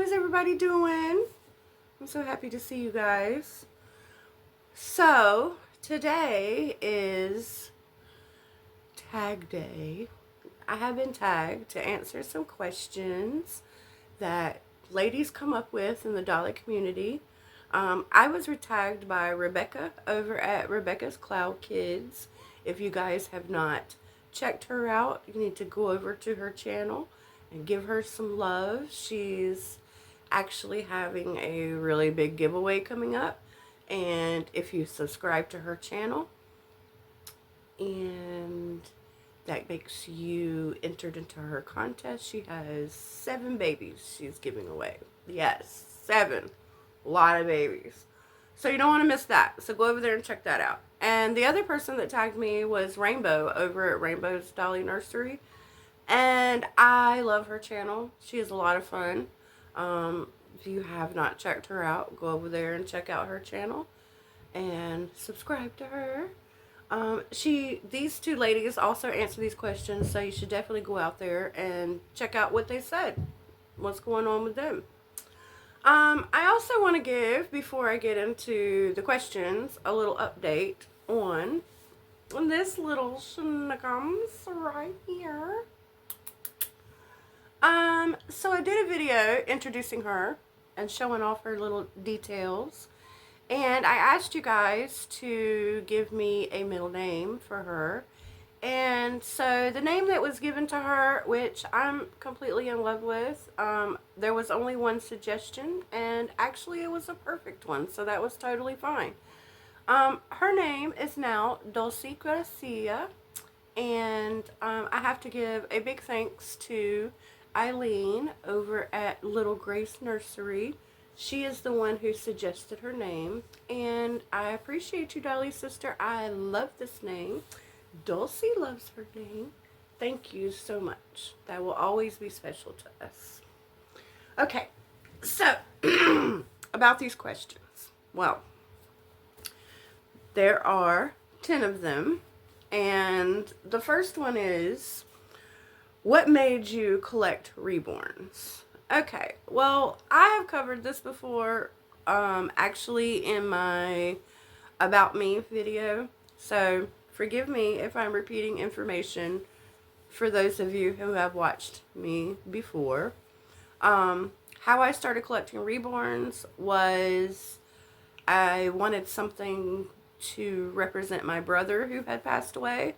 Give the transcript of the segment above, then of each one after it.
How's everybody doing? I'm so happy to see you guys. So, today is tag day. I have been tagged to answer some questions that ladies come up with in the dolly community. I was tagged by Rebecca over at Rebecca's Cloud Kids. If you guys have not checked her out, you need to go over to her channel and give her some love. She's actually having a really big giveaway coming up, and if you subscribe to her channel, and that makes you entered into her contest. She has 7 babies she's giving away. Yes, 7. A lot of babies. So you don't want to miss that. So go over there and check that out. And the other person that tagged me was Rainbow over at Rainbow's Dolly Nursery. And I love her channel. She is a lot of fun. If you have not checked her out, go over there and check out her channel and subscribe to her. These two ladies also answer these questions, so you should definitely go out there and check out what they said, what's going on with them. I also want to give, before I get into the questions, a little update on this little shenanigans right here. So I did a video introducing her and showing off her little details. And I asked you guys to give me a middle name for her. And so the name that was given to her, which I'm completely in love with, there was only one suggestion, and actually it was a perfect one, so that was totally fine. Her name is now Dulce Gracia, and I have to give a big thanks to Eileen over at Little Grace Nursery. She is the one who suggested her name, and I appreciate you, Dolly sister. I love this name. Dulce loves her name. Thank you so much. That will always be special to us. Okay, so about these questions. Well, there are 10 of them, and the first one is, what made you collect reborns? Okay, well, I have covered this before, actually in my About Me video, so forgive me if I'm repeating information for those of you who have watched me before. How I started collecting reborns was I wanted something to represent my brother who had passed away.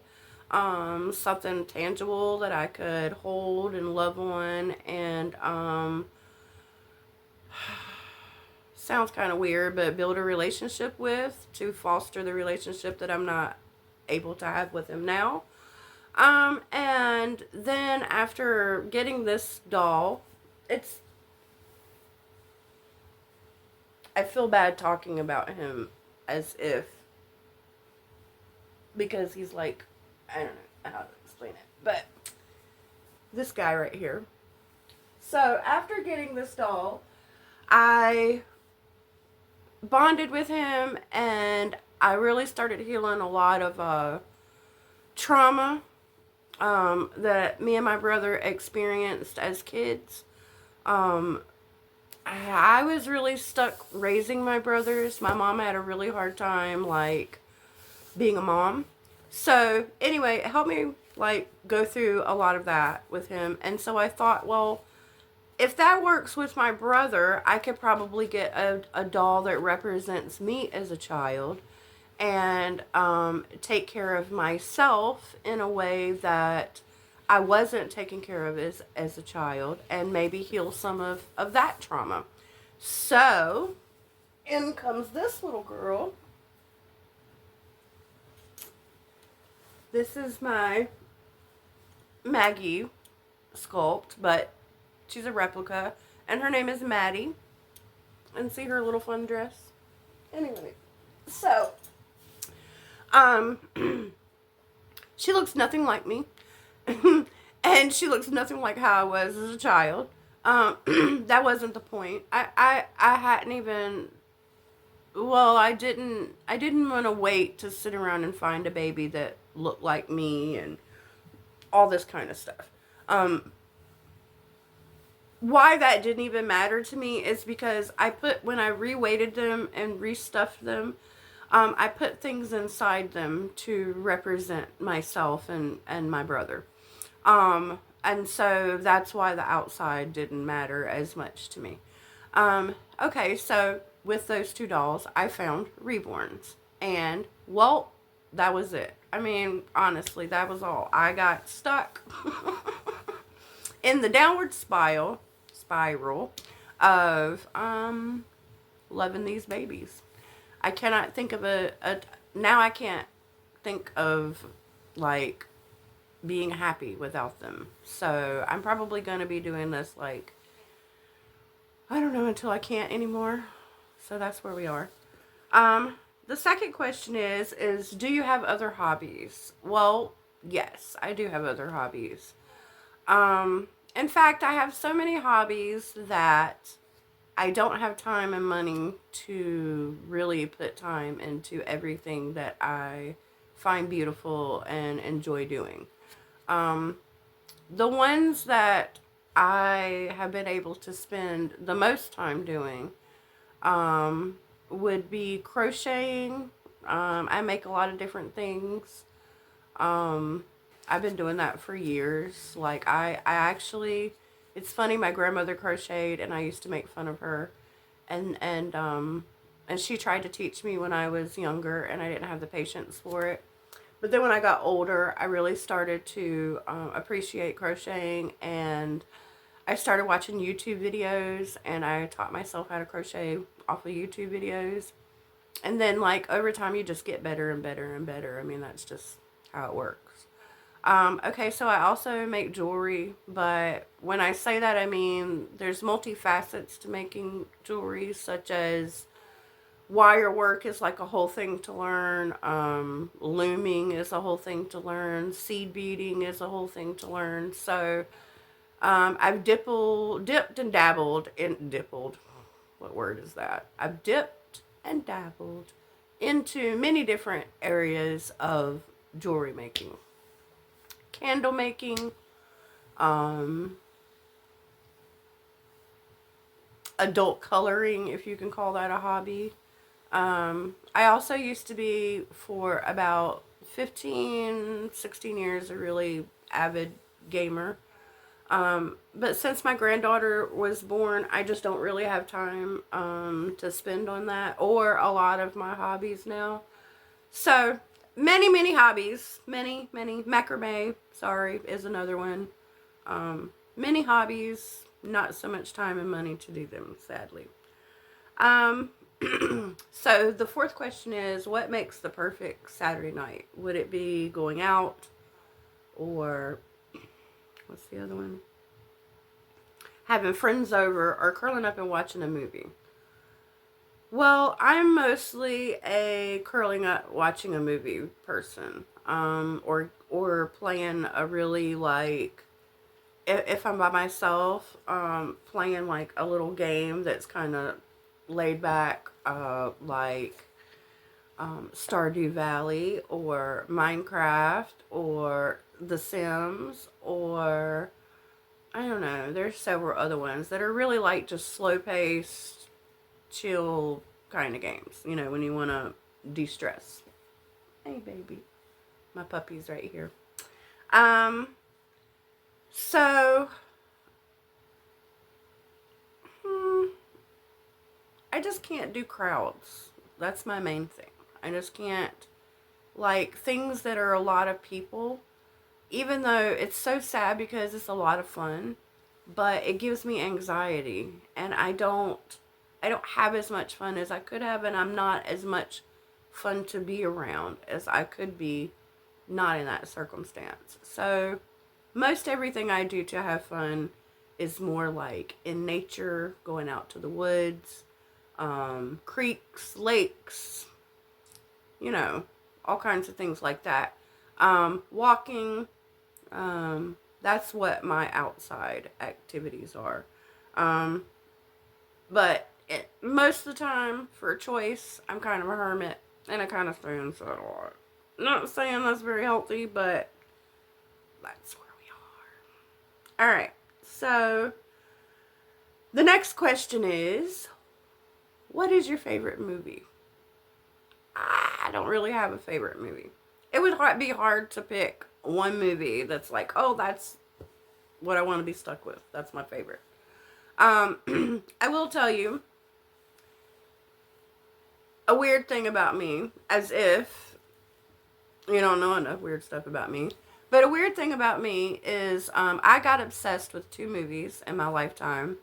Something tangible that I could hold and love on, and sounds kind of weird, but build a relationship with, to foster the relationship that I'm not able to have with him now. And then after getting this doll, I feel bad talking about him as if, because he's like, I don't know how to explain it, but this guy right here. So after getting this doll, I bonded with him, and I really started healing a lot of trauma that me and my brother experienced as kids. I was really stuck raising my brothers. My mom had a really hard time, like, being a mom. So anyway, it helped me like go through a lot of that with him. And so I thought, well, if that works with my brother, I could probably get a doll that represents me as a child, and take care of myself in a way that I wasn't taken care of as a child, and maybe heal some of that trauma. So in comes this little girl. This is my Maggie sculpt, but she's a replica, and her name is Maddie. And see her little fun dress? Anyway, so, she looks nothing like me, and she looks nothing like how I was as a child. That wasn't the point. I hadn't even, well, I didn't want to wait to sit around and find a baby that looked like me and all this kind of stuff. why that didn't even matter to me is because when I re-weighted them and restuffed them, I put things inside them to represent myself and my brother. And so that's why the outside didn't matter as much to me. Okay, so with those two dolls, I found reborns. And, well, that was it. I mean, honestly, that was all. I got stuck in the downward spiral of loving these babies. I cannot think of now I can't think of, like, being happy without them. So I'm probably going to be doing this, like, I don't know, until I can't anymore. So that's where we are. The second question is do you have other hobbies? Well, yes, I do have other hobbies. In fact, I have so many hobbies that I don't have time and money to really put time into everything that I find beautiful and enjoy doing. The ones that I have been able to spend the most time doing would be crocheting. I make a lot of different things. I've been doing that for years. Like, I actually, it's funny, my grandmother crocheted and I used to make fun of her. And she tried to teach me when I was younger and I didn't have the patience for it. But then when I got older, I really started to appreciate crocheting, and I started watching YouTube videos, and I taught myself how to crochet off of YouTube videos. And then, like, over time, you just get better and better and better. I mean, that's just how it works. Okay, so I also make jewelry, but when I say that, I mean there's multifacets to making jewelry, such as wire work is like a whole thing to learn. Looming is a whole thing to learn. Seed beading is a whole thing to learn. So I've dipped and dabbled in dippled. What word is that? I've dipped and dabbled into many different areas of jewelry making, candle making, adult coloring, if you can call that a hobby. I also used to be, for about 15-16 years, a really avid gamer. But since my granddaughter was born, I just don't really have time to spend on that, or a lot of my hobbies now. So many hobbies, many macrame, sorry, is another one. Many hobbies, not so much time and money to do them, sadly. So the fourth question is, what makes the perfect Saturday night? Would it be going out, or what's the other one? Having friends over, or curling up and watching a movie? Well, I'm mostly a curling up, watching a movie person. Or playing a really, like, if I'm by myself, playing like a little game that's kind of laid back, like Stardew Valley or Minecraft or The Sims, or I don't know, there's several other ones that are really like just slow paced, chill kind of games, you know, when you want to de-stress. Hey baby, my puppy's right here. So I just can't do crowds. That's my main thing. I just can't, like, things that are a lot of people, even though it's so sad because it's a lot of fun, but it gives me anxiety, and I don't have as much fun as I could have, and I'm not as much fun to be around as I could be not in that circumstance. So most everything I do to have fun is more like in nature, going out to the woods, creeks, lakes, you know, all kinds of things like that. Walking, that's what my outside activities are. But most of the time, for a choice, I'm kind of a hermit, and I kind of stay inside a lot. Not saying that's very healthy, but that's where we are. Alright, so The next question is, what is your favorite movie? I don't really have a favorite movie. It would be hard to pick one movie that's like, oh, that's what I want to be stuck with. That's my favorite. I will tell you a weird thing about me, as if you don't know enough weird stuff about me. But a weird thing about me is I got obsessed with two movies in my lifetime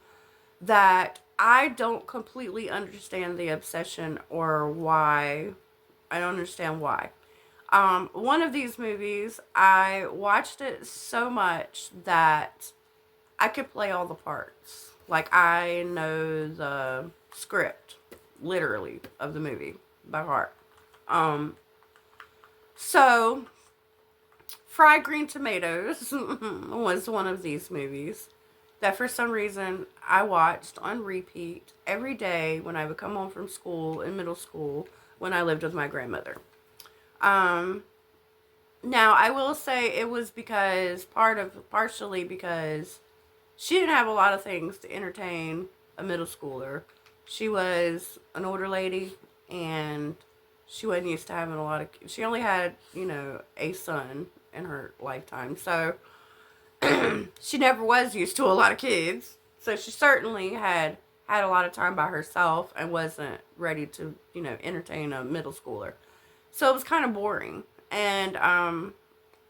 that I don't completely understand the obsession or why. I don't understand why. One of these movies, I watched it so much that I could play all the parts. Like, I know the script, literally, of the movie by heart. So, Fried Green Tomatoes was one of these movies that for some reason I watched on repeat every day when I would come home from school in middle school when I lived with my grandmother. Now I will say it was partially because she didn't have a lot of things to entertain a middle schooler. She was an older lady and she wasn't used to having a lot of, she only had, a son in her lifetime. So she never was used to a lot of kids. So she certainly had a lot of time by herself and wasn't ready to, entertain a middle schooler. So it was kind of boring. And I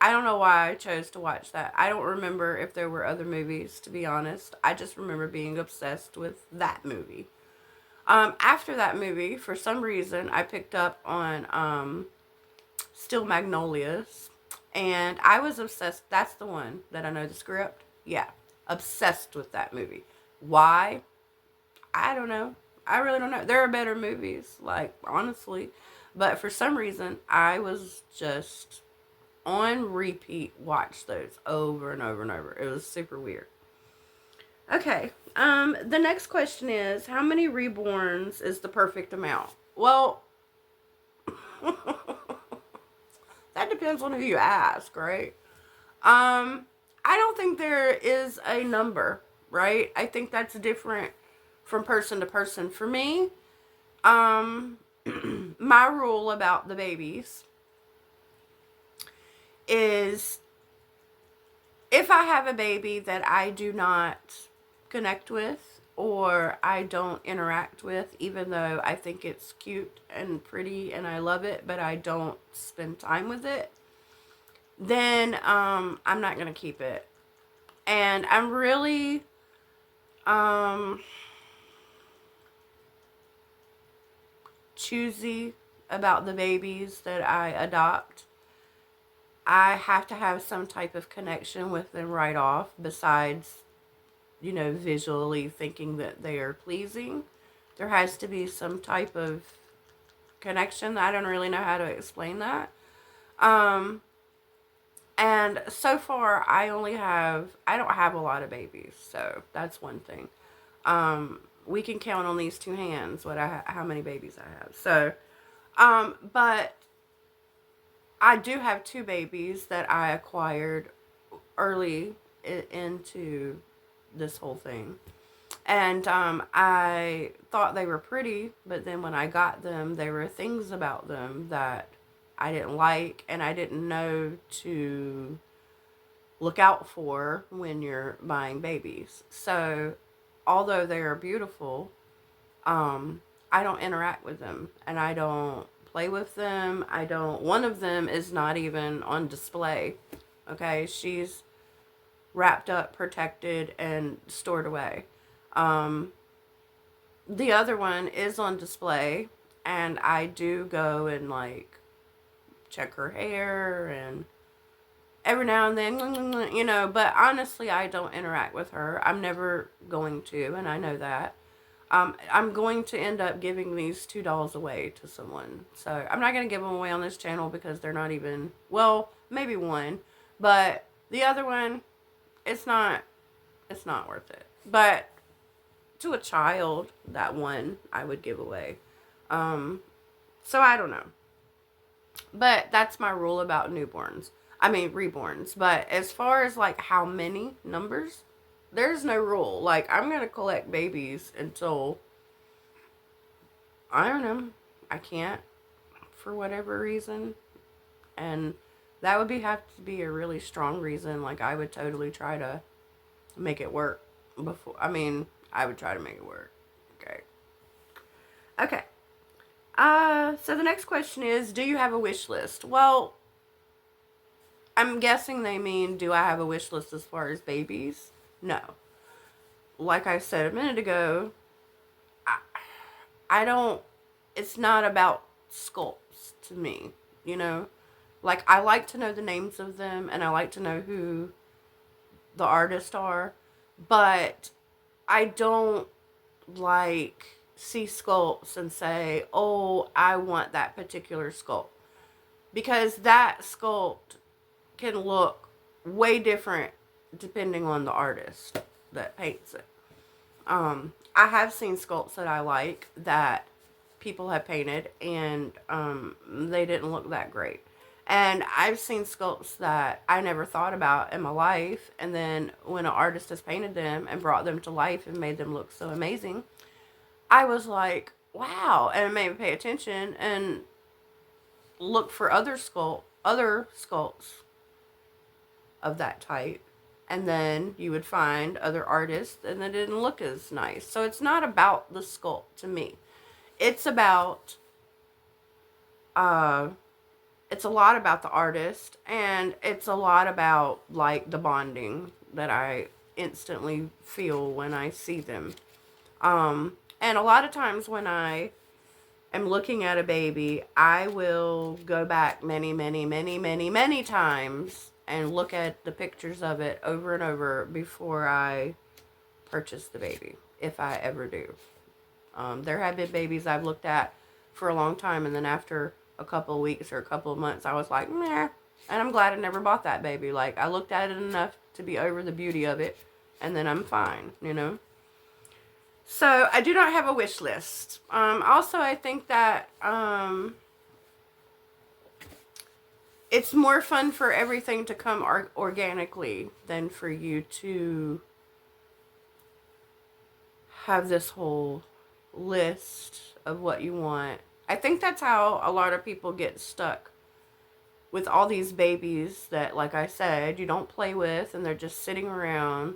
don't know why I chose to watch that. I don't remember if there were other movies, to be honest. I just remember being obsessed with that movie. After that movie, for some reason, I picked up on Still Magnolias. And I was obsessed. That's the one that I know the script. Yeah. Obsessed with that movie. Why? I don't know. I really don't know. There are better movies, like, honestly. But for some reason, I was just on repeat, watch those over and over and over. It was super weird. Okay. The next question is, how many reborns is the perfect amount? Well, that depends on who you ask, right? I don't think there is a number, right? I think that's different from person to person. For me, my rule about the babies is if I have a baby that I do not connect with or I don't interact with, even though I think it's cute and pretty and I love it, but I don't spend time with it, then I'm not going to keep it. And I'm really choosy about the babies that I adopt. I have to have some type of connection with them right off, besides, visually thinking that they are pleasing. There has to be some type of connection. I don't really know how to explain that. And so far, I don't have a lot of babies, so that's one thing. We can count on these two hands how many babies I have. So, but I do have two babies that I acquired early into this whole thing. And I thought they were pretty, but then when I got them, there were things about them that I didn't like and I didn't know to look out for when you're buying babies. So, although they are beautiful, I don't interact with them and I don't play with them. One of them is not even on display. Okay, she's wrapped up, protected, and stored away. The other one is on display, and I do go and check her hair and every now and then, but honestly, I don't interact with her. I'm never going to, and I know that. I'm going to end up giving these $2 away to someone. So I'm not going to give them away on this channel because they're not even, well, maybe one, but the other one, it's not worth it. But to a child, that one I would give away. So I don't know. But that's my rule about reborns. But as far as how many numbers, there's no rule. Like, I'm going to collect babies until, I don't know, I can't for whatever reason. And that would have to be a really strong reason. Like, I would totally try to make it work before. I mean, I would try to make it work. Okay. Okay. So the next question is, do you have a wish list? Well, I'm guessing they mean, do I have a wish list as far as babies? No. Like I said a minute ago, I don't, it's not about sculpts to me, you know? Like, I like to know the names of them, and I like to know who the artists are, but I don't, like, see sculpts and say, oh, I want that particular sculpt. Because that sculpt can look way different depending on the artist that paints it. I have seen sculpts that I like that people have painted, and they didn't look that great. And I've seen sculpts that I never thought about in my life, and then when an artist has painted them and brought them to life and made them look so amazing, I was like, wow. And it made me pay attention and look for other sculpts of that type. And then you would find other artists and they didn't look as nice. So it's not about the sculpt to me. It's about, it's a lot about the artist, and it's a lot about, like, the bonding that I instantly feel when I see them. And a lot of times when I am looking at a baby, I will go back many, many, many, many, many times and look at the pictures of it over and over before I purchase the baby, if I ever do. There have been babies I've looked at for a long time, and then after a couple of weeks or a couple of months, I was like, meh. And I'm glad I never bought that baby. Like, I looked at it enough to be over the beauty of it, and then I'm fine, you know? So, I do not have a wish list. Also, I think that it's more fun for everything to come organically than for you to have this whole list of what you want. I think that's how a lot of people get stuck with all these babies that, like I said, you don't play with, and they're just sitting around.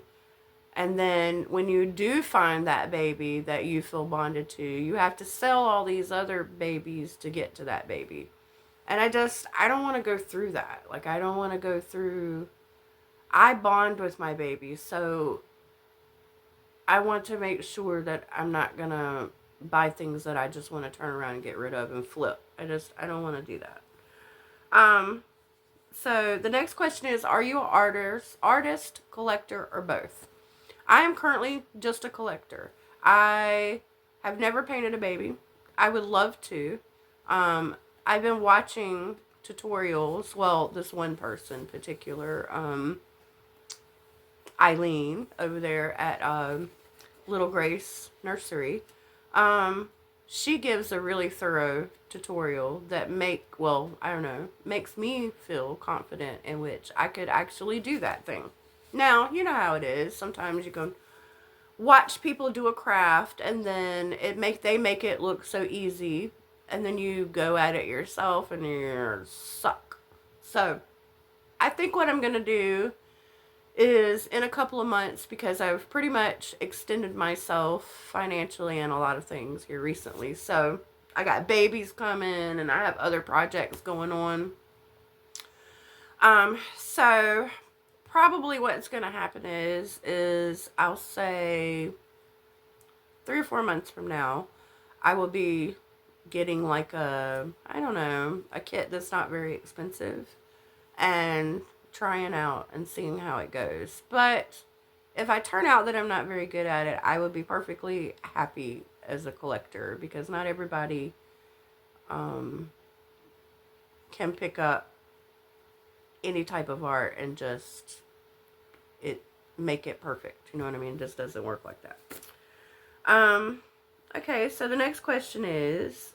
And then when you do find that baby that you feel bonded to, you have to sell all these other babies to get to that baby. And I don't want to go through that. Like, I don't want to go through, I bond with my baby, so I want to make sure that I'm not going to buy things that I just want to turn around and get rid of and flip. I don't want to do that. So the next question is, are you an artist, collector, or both? I am currently just a collector. I have never painted a baby. I would love to. I've been watching tutorials. Well, this one person in particular, Eileen over there at Little Grace Nursery. She gives a really thorough tutorial that makes me feel confident in which I could actually do that thing. Now, you know how it is. Sometimes you can watch people do a craft, and then they make it look so easy, and then you go at it yourself and you suck. So, I think what I'm going to do is in a couple of months, because I've pretty much extended myself financially in a lot of things here recently. So, I got babies coming, and I have other projects going on. So probably what's going to happen is I'll say 3 or 4 months from now, I will be getting like a kit that's not very expensive and trying out and seeing how it goes. But if I turn out that I'm not very good at it, I would be perfectly happy as a collector, because not everybody can pick up any type of art and just make it perfect. You know what I mean? It just doesn't work like that. Okay, so the next question is,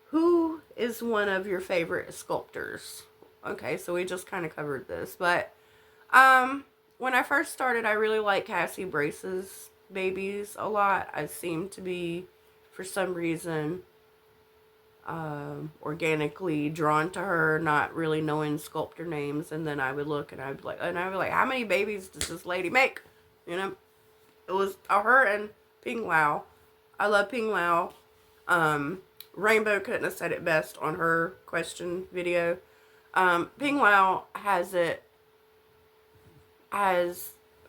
who is one of your favorite sculptors? Okay, so we just kind of covered this, but when I first started, I really liked Cassie Brace's babies a lot. I seemed to be, for some reason, organically drawn to her, not really knowing sculptor names. And then I would look and I'd be like, how many babies does this lady make? You know, it was her and Ping Lao. I love Ping Lao. Rainbow couldn't have said it best on her question video. Ping Lao has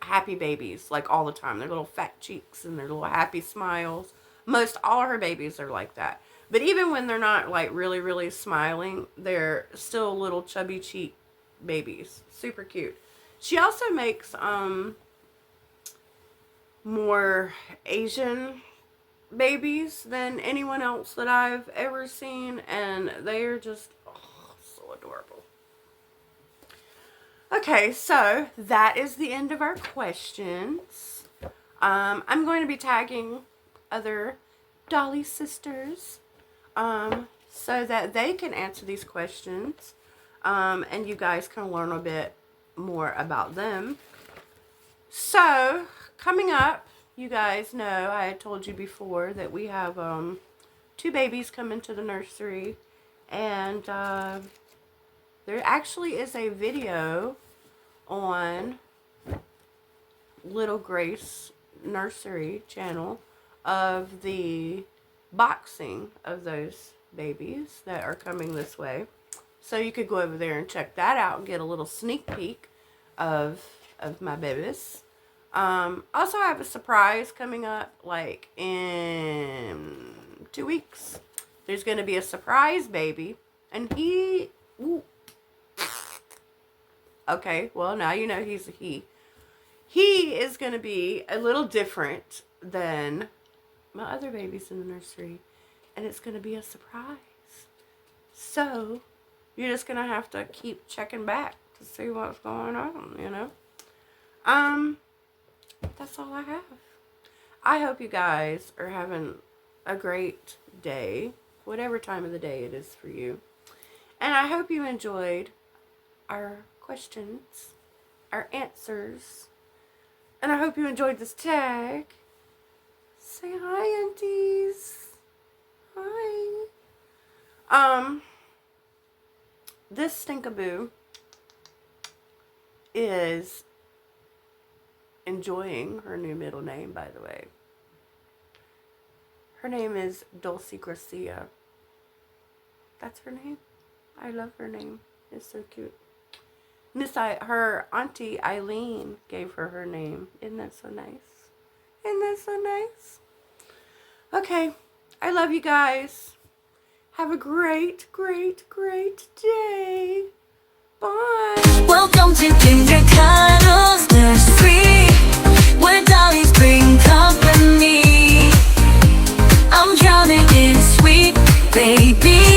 happy babies, like, all the time. Their little fat cheeks and their little happy smiles. Most all her babies are like that. But even when they're not, like, really, really smiling, they're still little chubby cheek babies. Super cute. She also makes more Asian babies than anyone else that I've ever seen, and they are just so adorable. Okay, so that is the end of our questions. I'm going to be tagging other Dolly sisters so that they can answer these questions, and you guys can learn a bit more about them. So, coming up, you guys know, I had told you before that we have 2 babies coming to the nursery, and there actually is a video on Little Grace Nursery channel of the boxing of those babies that are coming this way. So you could go over there and check that out and get a little sneak peek of my babies. Also, I have a surprise coming up, like, in 2 weeks. There's going to be a surprise baby, and he... Ooh. Okay, well, now you know he's a he. He is going to be a little different than my other babies in the nursery, and it's going to be a surprise. So, you're just going to have to keep checking back to see what's going on, you know. That's all I have. I hope you guys are having a great day, whatever time of the day it is for you. And I hope you enjoyed our questions, our answers, and I hope you enjoyed this tag. Say hi, aunties. Hi. This stinkaboo is enjoying her new middle name, by the way. Her name is Dulce Gracia. That's her name. I love her name. It's so cute. Her auntie Eileen gave her name. Isn't that so nice? Isn't that so nice? Okay. I love you guys. Have a great, great, great day. Bye. Welcome to Kinder Kuddles Nursery, where dollies bring company. I'm drowning in sweet baby.